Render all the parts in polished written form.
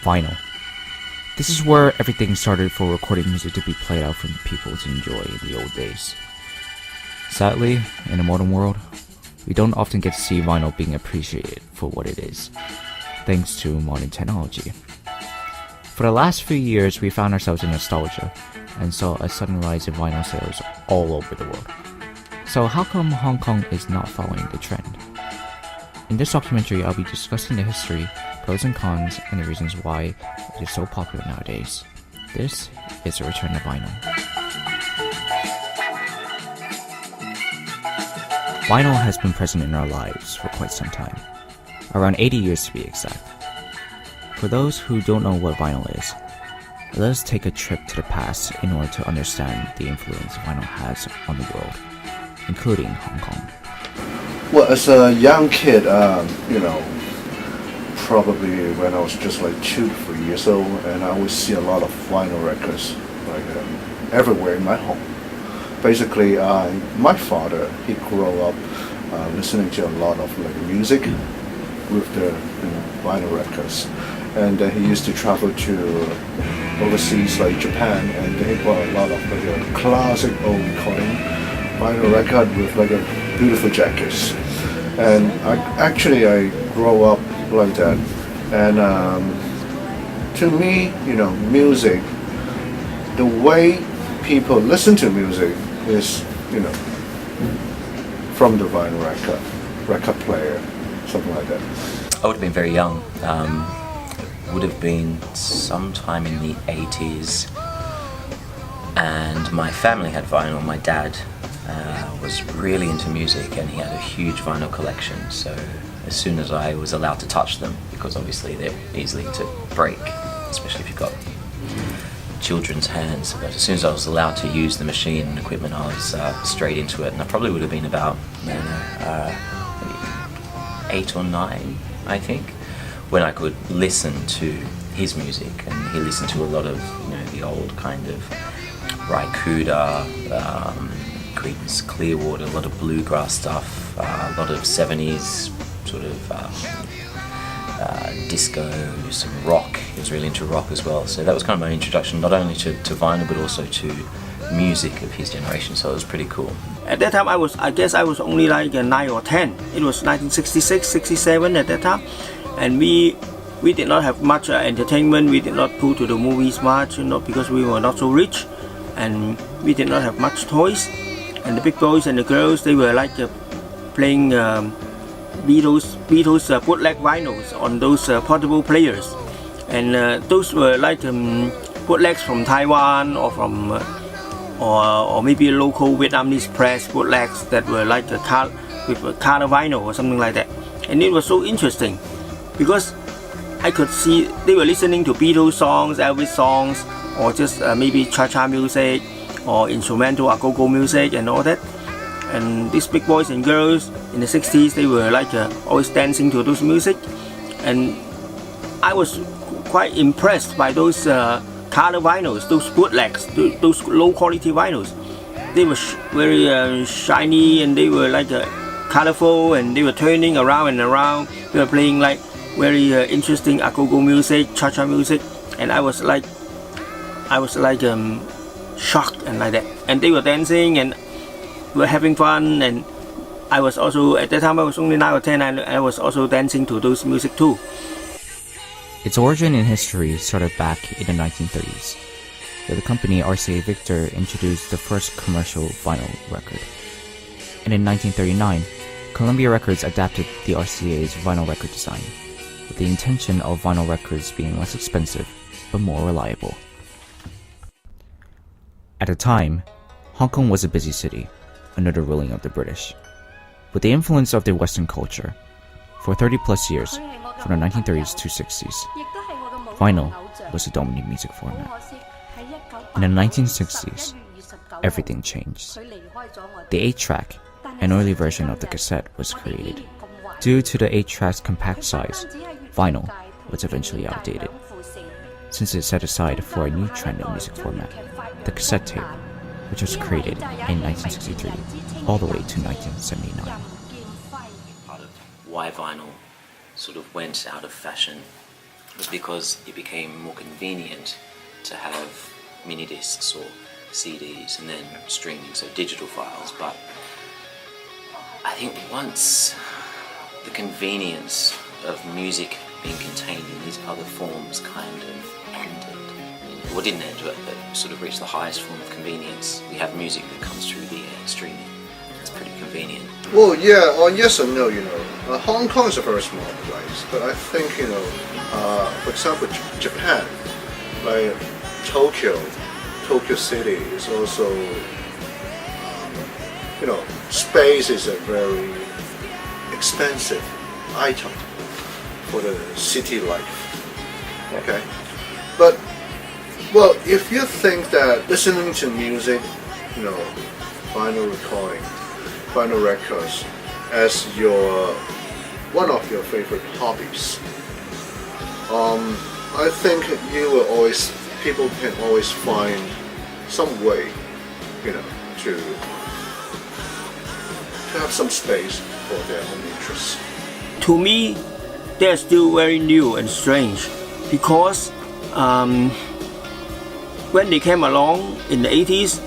vinyl. This is where everything started for recorded music to be played out for people to enjoy in the old days. Sadly, in the modern world, we don't often get to see vinyl being appreciated for what it is, thanks to modern technology. For the last few years, we found ourselves in nostalgia and saw a sudden rise in vinyl sales all over the world. So how come Hong Kong is not following the trend? In this documentary, I'll be discussing the history, pros and cons, and the reasons why it is so popular nowadays. This is the return of vinyl. Vinyl has been present in our lives for quite some time, around 80 years to be exact. For those who don't know what vinyl is, let us take a trip to the past in order to understand the influence vinyl has on the world, including Hong Kong. Well, as a young kid, probably when I was just like 2 to 3 years old, and I would see a lot of vinyl records everywhere in my home. Basically, my father, he grew up listening to a lot of music with the vinyl records, and he used to travel to overseas like Japan, and he bought a lot of classic old recording vinyl record with a beautiful jackets. And I grew up like that, and to me, music, the way people listen to music is, from the vinyl record player, something like that. I would have been very young. Would have been sometime in the 80s, and my family had vinyl. My dad was really into music, and he had a huge vinyl collection. So as soon as I was allowed to touch them, because obviously they're easily to break, especially if you've got children's hands, but as soon as I was allowed to use the machine and equipment, I was straight into it. And I probably would have been about maybe 8 or 9, I think, when I could listen to his music. And he listened to a lot of the old kind of Rycuda, Creedence Clearwater, a lot of bluegrass stuff, a lot of 70s sort of disco, some rock. He was really into rock as well. So that was kind of my introduction, not only to vinyl but also to music of his generation. So it was pretty cool. At that time, I guess I was only like 9 or 10. It was 1966, 67 at that time, and we did not have much entertainment. We did not go to the movies much, because we were not so rich, and we did not have much toys. And the big boys and the girls, they were playing Beatles bootleg vinyls on those portable players, and those were bootlegs from Taiwan or from or maybe local Vietnamese press bootlegs that were with a color vinyl or something like that. And it was so interesting because I could see they were listening to Beatles songs, Elvis songs, or just maybe cha-cha music or instrumental go-go music and all that. And these big boys and girls in the 60s, they were always dancing to those music, and I was quite impressed by those color vinyls, those bootlegs, those low quality vinyls. They were very shiny, and they were colorful, and they were turning around and around. They were playing very interesting go-go music, cha-cha music, and I was shocked and like that. And they were dancing and were having fun, and I was also, at that time I was only 9 or 10, and I was also dancing to those music too. Its origin in history started back in the 1930s, where the company RCA Victor introduced the first commercial vinyl record. And in 1939, Columbia Records adapted the RCA's vinyl record design, with the intention of vinyl records being less expensive but more reliable. At the time, Hong Kong was a busy city under the ruling of the British. With the influence of their Western culture, for 30 plus years, from the 1930s to 60s, vinyl was the dominant music format. In the 1960s, everything changed. The 8-track, an early version of the cassette, was created. Due to the 8-track's compact size, vinyl was eventually outdated, since it's set aside for a new trend in music format, the cassette tape, which was created in 1963 all the way to 1979. Part of why vinyl sort of went out of fashion was because it became more convenient to have mini discs or CDs and then streaming, so digital files. But I think once the convenience of music being contained in these other forms kind of ended, well, didn't end, but sort of reached the highest form of convenience. We have music that comes through the streaming. It's pretty convenient. Well, yeah, yes and no, Hong Kong is a very small place, but I think, for example, Japan, like Tokyo City is also, space is a very expensive item for the city life, okay? But, well, if you think that listening to music, vinyl recording, vinyl records as one of your favorite hobbies, I think people can always find some way, to have some space for their own interests. To me, they're still very new and strange because when they came along in the 80s,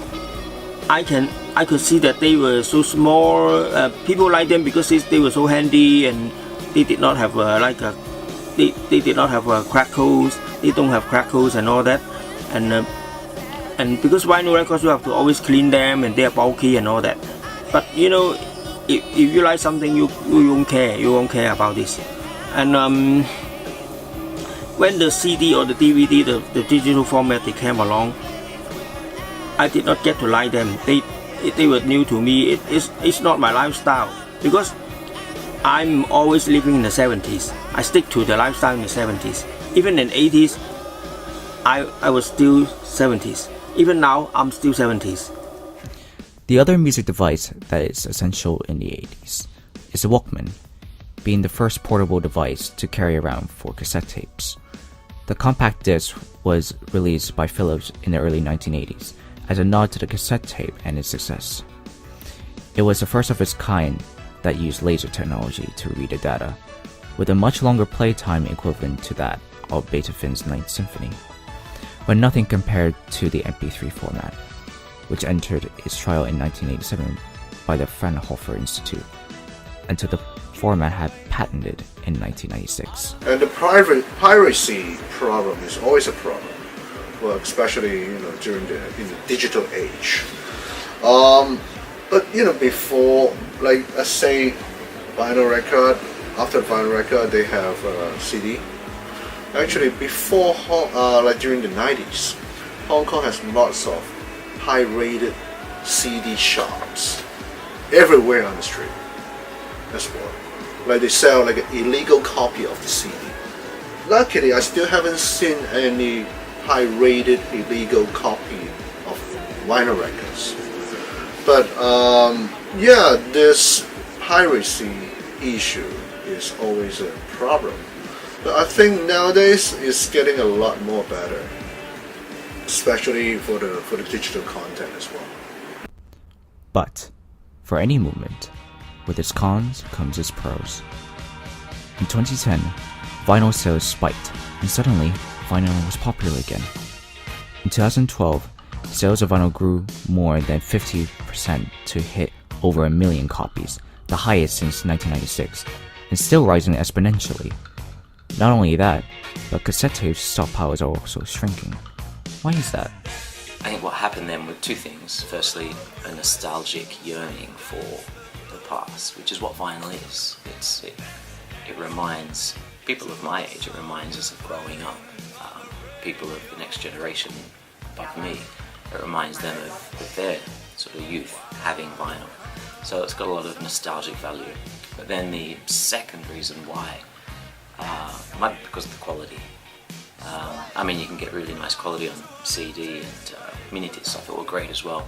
I could see that they were so small. People liked them because they were so handy, and they did not have they did not have crackles. They don't have crackles and all that, and because vinyl records you have to always clean them and they are bulky and all that. But if you like something, you won't care. You won't care about this. And when the CD or the DVD, the digital format, they came along, I did not get to like them. They were new to me. It's not my lifestyle because I'm always living in the 70s. I stick to the lifestyle in the 70s. Even in the 80s, I was still 70s. Even now, I'm still 70s. The other music device that is essential in the 80s is the Walkman, being the first portable device to carry around 4 cassette tapes. The compact disc was released by Philips in the early 1980s as a nod to the cassette tape and its success. It was the first of its kind that used laser technology to read the data, with a much longer playtime equivalent to that of Beethoven's Ninth Symphony, but nothing compared to the MP3 format, which entered its trial in 1987 by the Fraunhofer Institute, until the format had patented in 1996. And the piracy problem is always a problem, well, especially during in the digital age. But before, like let's say vinyl record, after vinyl record they have CD. Actually, before like during the 90s, Hong Kong has lots of high-rated CD shops everywhere on the street as well. Like they sell like an illegal copy of the CD. Luckily, I still haven't seen any high-rated illegal copy of vinyl records. But yeah, this piracy issue is always a problem. But I think nowadays it's getting a lot more better, especially for the digital content as well. But for any movement, with its cons comes its pros. In 2010, vinyl sales spiked, and suddenly vinyl was popular again. In 2012, sales of vinyl grew more than 50% to hit over 1 million copies, the highest since 1996, and still rising exponentially. Not only that, but cassette tapes stockpiles are also shrinking. Why is that? I think what happened then were two things. Firstly, a nostalgic yearning for the past, which is what vinyl is. It reminds people of my age, it reminds us of growing up. People of the next generation above me, it reminds them of their sort of youth having vinyl. So it's got a lot of nostalgic value. But then the second reason why, might be because of the quality. I mean, you can get really nice quality on CD and mini discs. I thought were great as well.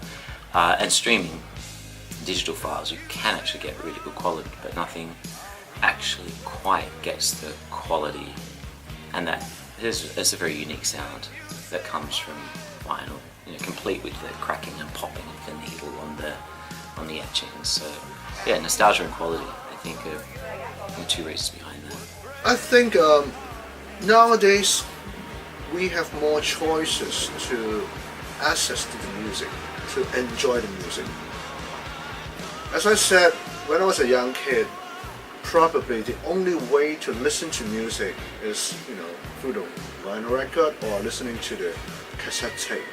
And streaming digital files, you can actually get really good quality, but nothing actually quite gets the quality. And that is a very unique sound that comes from vinyl, complete with the cracking and popping of the needle on the etchings. So yeah, nostalgia and quality, I think, are the two reasons behind that. I think nowadays we have more choices to access to the music, to enjoy the music. As I said, when I was a young kid, probably the only way to listen to music is, through the vinyl record or listening to the cassette tape.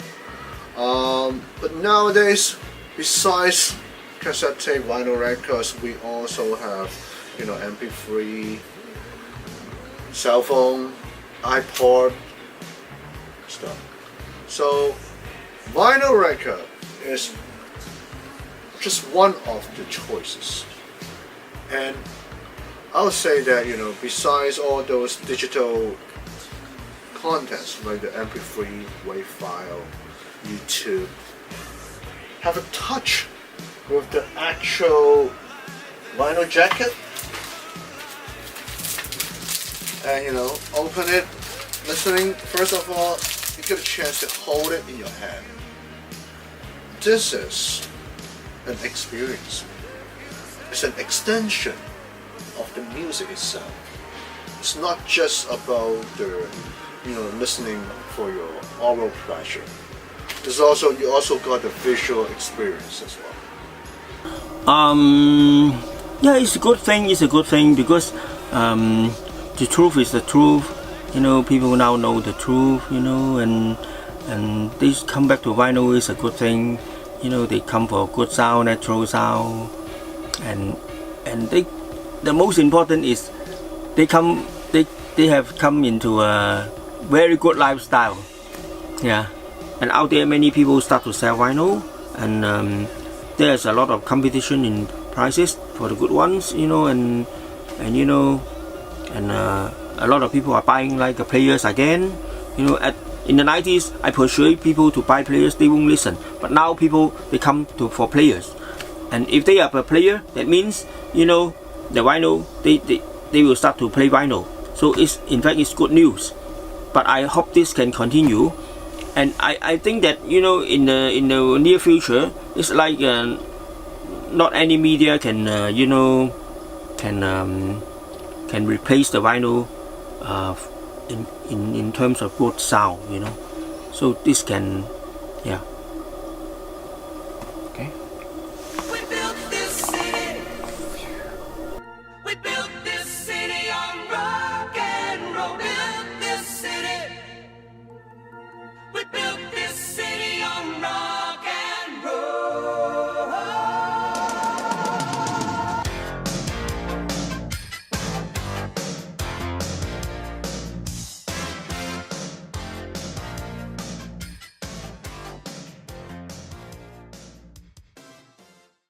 But nowadays, besides cassette tape, vinyl records, we also have, MP3, cell phone, iPod, stuff. So vinyl record is just one of the choices. And I would say that, besides all those digital contents like the MP3, WAV file, YouTube, have a touch with the actual vinyl jacket and open it, listening. First of all, you get a chance to hold it in your hand. This is an experience. It's an extension of the music itself. It's not just about the listening for your oral pleasure. You also got the visual experience as well. Yeah, it's a good thing. It's a good thing because the truth is the truth. People now know the truth. And they come back to vinyl is a good thing. They come for good sound, natural sound, and the most important is they have come into a very good lifestyle. Yeah, and out there many people start to sell vinyl, and there's a lot of competition in prices for the good ones, and a lot of people are buying like the players again. In the 90s, I persuade people to buy players, they won't listen. But now they come for players, and if they are a player, that means the vinyl they will start to play vinyl. So in fact it's good news. But I hope this can continue, and I think that in the near future, it's like not any media can can replace the vinyl in terms of good sound. So this can, yeah.